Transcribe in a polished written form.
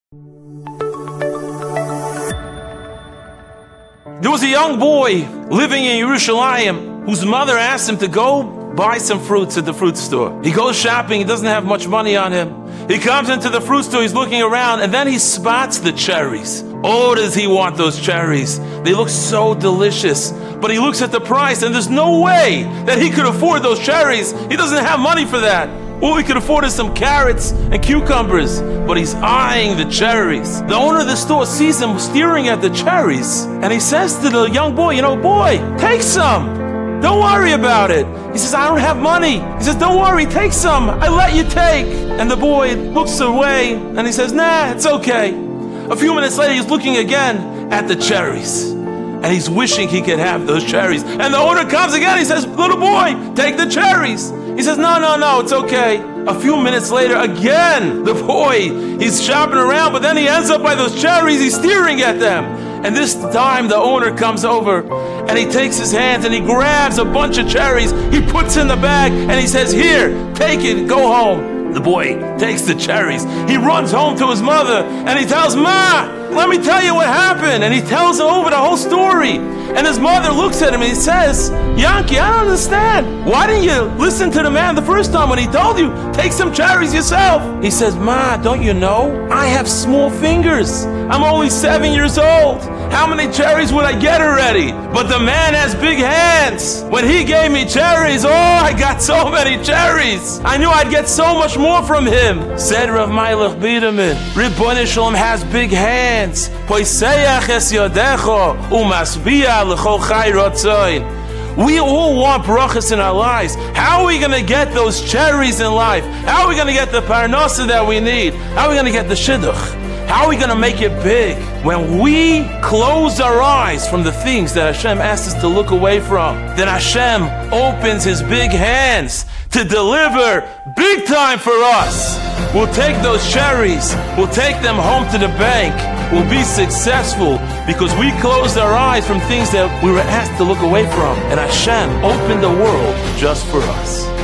There was a young boy living in Yerushalayim whose mother asked him to go buy some fruits at the fruit store. He goes shopping, he doesn't have much money on him. He comes into the fruit store, he's looking around, and then he spots the cherries. Oh, does he want those cherries? They look so delicious. But he looks at the price, and there's no way that he could afford those cherries. He doesn't have money for that. All he could afford is some carrots and cucumbers, but he's eyeing the cherries. The owner of the store sees him staring at the cherries, and he says to the young boy, you know, boy, take some. Don't worry about it. He says, I don't have money. He says, don't worry, take some. I let you take. And the boy looks away, and he says, nah, it's okay. A few minutes later, he's looking again at the cherries, and he's wishing he could have those cherries. And the owner comes again. He says, little boy, take the cherries. He says, no, it's okay. A few minutes later, again, the boy, he's shopping around, but then he ends up by those cherries. He's staring at them. And this time, the owner comes over, and he takes his hands, and he grabs a bunch of cherries. He puts in the bag, and he says, here, take it, go home. The boy takes the cherries. He runs home to his mother, and he tells, Ma, let me tell you what happened. And he tells her over the whole story. And his mother looks at him and he says, Yankee, I don't understand. Why didn't you listen to the man the first time when he told you, take some cherries yourself? He says, Ma, don't you know? I have small fingers. I'm only 7 years old. How many cherries would I get already? But the man has big hands. When he gave me cherries, oh, I got so many cherries. I knew I'd get so much more from him. Said Rav Meilech Biderman, Ribbon Shalom has big hands. Poiseach es yodecho umasbia l'chol chai rotzoin. We all want brachas in our lives. How are we going to get those cherries in life? How are we going to get the parnasa that we need? How are we going to get the shidduch? How are we going to make it big? When we close our eyes from the things that Hashem asks us to look away from, then Hashem opens His big hands to deliver big time for us. We'll take those cherries, we'll take them home to the bank, we'll be successful because we closed our eyes from things that we were asked to look away from. And Hashem opened the world just for us.